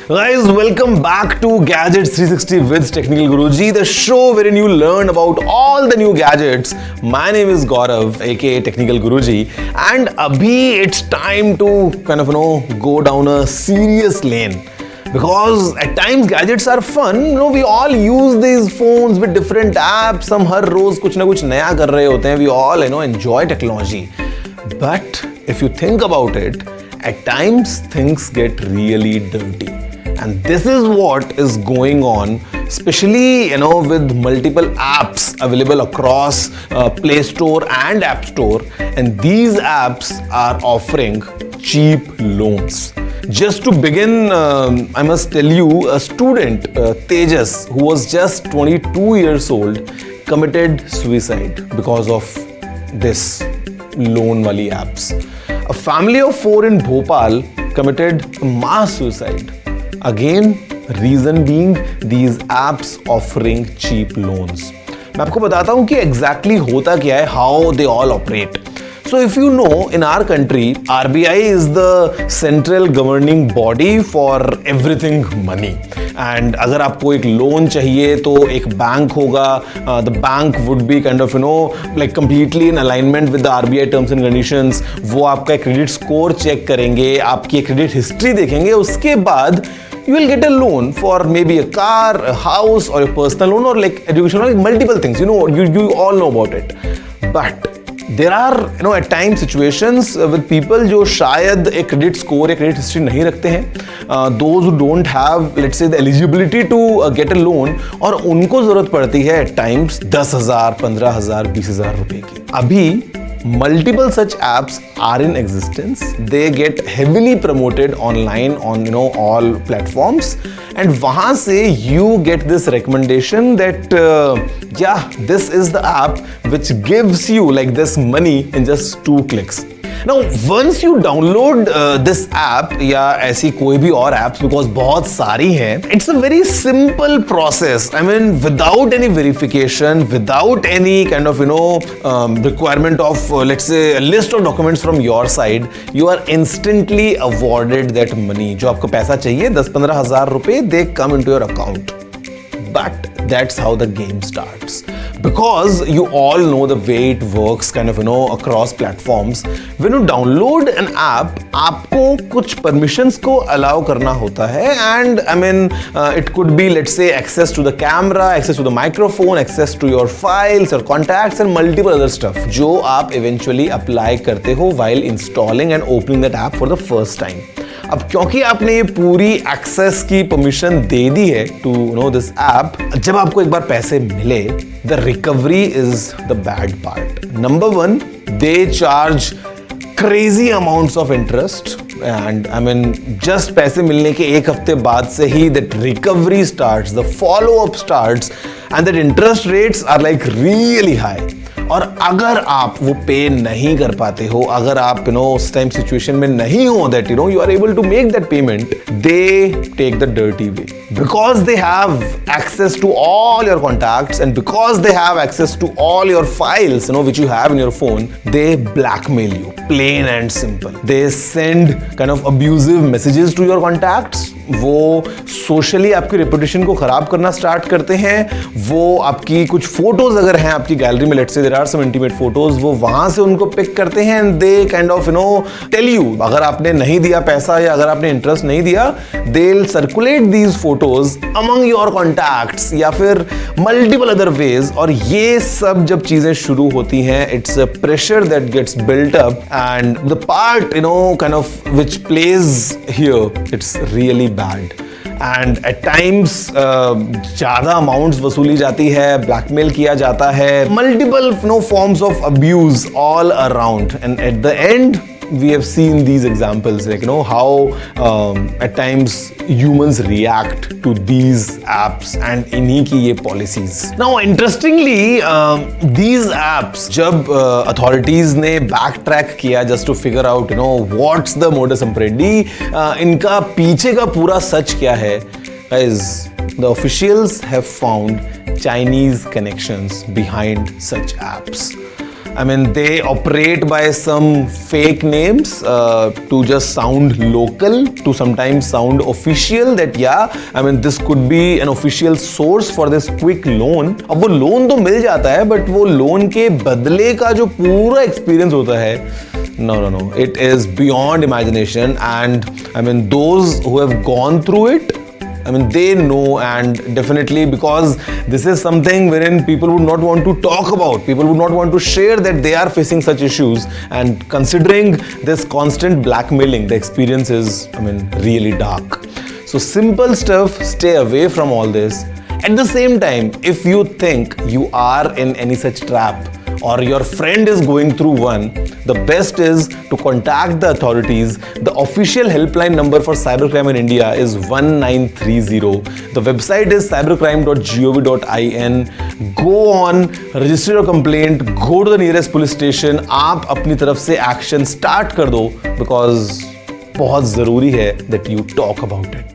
Guys, welcome back to Gadgets 360 with Technical Guruji, the show wherein you learn about all the new gadgets. My name is Gaurav, aka Technical Guruji, and abhi it's time to go down a serious lane. Because at times gadgets are fun, we all use these phones with different apps. हम हर रोज कुछ ना कुछ नया कर रहे होते हैं. We all enjoy technology. But if you think about it, at times things get really dirty. And this is what is going on, especially with multiple apps available across Play Store and App Store, and these apps are offering cheap loans. Just to begin, I must tell you, a student, Tejas, who was just 22 years old, committed suicide because of this loan wali apps. A family of 4 in Bhopal committed mass suicide. Again, reason being these apps offering cheap loans. मैं आपको बताता हूँ कि exactly होता क्या है, how they all operate. So if you know, in our country, RBI is the central governing body for everything money. And अगर आपको एक लोन चाहिए तो एक बैंक होगा. The bank would be like completely in alignment with the RBI terms and conditions. वो आपका credit score check करेंगे, आपकी क्रेडिट हिस्ट्री देखेंगे, उसके बाद you will get a loan for maybe a car, a house, or a personal loan, or like education, or like multiple things. You all know about it. But there are at times situations with people जो शायद एक credit score या credit history नहीं रखते हैं, those who don't have, let's say, the eligibility to get a loan, और उनको जरूरत पड़ती है at times 10,000, 15,000, 20,000 रुपए की. अभी multiple such apps are in existence. They get heavily promoted online on all platforms, and वहाँ से you get this recommendation that this is the app which gives you like this money in just 2 clicks. Now, once you download this app या ऐसी कोई भी और apps, because बहुत सारी हैं, it's a very simple process. I mean, without any verification, without any requirement of let's say a list of documents from your side, you are instantly awarded that money. जो आपको पैसा चाहिए 10-15 हज़ार रुपए, they come into your account. But that's how the game starts. Because you all know the way it works across platforms. When you download an app, आपको कुछ permissions को allow करना होता है, and it could be, let's say, access to the camera, access to the microphone, access to your files, your contacts, and multiple other stuff जो आप eventually apply करते हो while installing and opening that app for the first time. अब क्योंकि आपने ये पूरी access की परमिशन दे दी है टू दिस ऐप, जब आपको एक बार पैसे मिले, the recovery is the bad part. Number 1, they charge crazy amounts of interest, and just पैसे मिलने के 1 हफ्ते बाद से ही that recovery starts, the follow up starts, and that interest rates are like really high. और अगर आप वो पे नहीं कर पाते हो, अगर आप उस टाइम सिचुएशन में नहीं हो that you are able to make that payment, they take the dirty way. Because they have access to all your contacts, and because they have access to all your files which you have in your phone, they blackmail you, plain and simple. They send abusive messages to your contacts. वो socially आपकी reputation को खराब करना start करते हैं. वो आपकी कुछ फोटोज अगर हैं आपकी गैलरी में, let's say there are some intimate photos, वो वहां से उनको पिक करते हैं, एंड दे टेल यू, अगर आपने नहीं दिया पैसा या अगर आपने इंटरेस्ट नहीं दिया, they will circulate these photos among your contacts या फिर मल्टीपल अदर वेज. और ये सब जब चीजें शुरू होती हैं, it's a pressure that gets built up, and the part which plays here, it's really bad. And at times ज़्यादा अमाउंट्स वसूली जाती है, ब्लैकमेल किया जाता है, multiple forms of abuse all around, and at the end we have seen these examples, like how at times humans react to these apps and इन्हीं की ये policies. Now interestingly, these apps जब authorities ने backtrack किया just to figure out what's the modus operandi, इनका पीछे का पूरा सच क्या है, guys, the officials have found Chinese connections behind such apps. I mean, they operate by some fake names to just sound local, to sometimes sound official that yeah, I mean, this could be an official source for this quick loan. अब वो loan तो मिल जाता है, but वो loan के बदले का जो पूरा एक्सपीरियंस होता है, no, it is beyond imagination. And I mean, those who have gone through it, I mean, they know, and definitely because this is something wherein people would not want to talk about, people would not want to share that they are facing such issues, and considering this constant blackmailing, the experience is, I mean, really dark. So simple stuff, stay away from all this. At the same time, if you think you are in any such trap, or your friend is going through one, the best is to contact the authorities. The official helpline number for cybercrime in India is 1930. The website is cybercrime.gov.in. Go on, register your complaint, go to the nearest police station. आप अपनी तरफ से action start कर दो, because बहुत ज़रूरी है that you talk about it.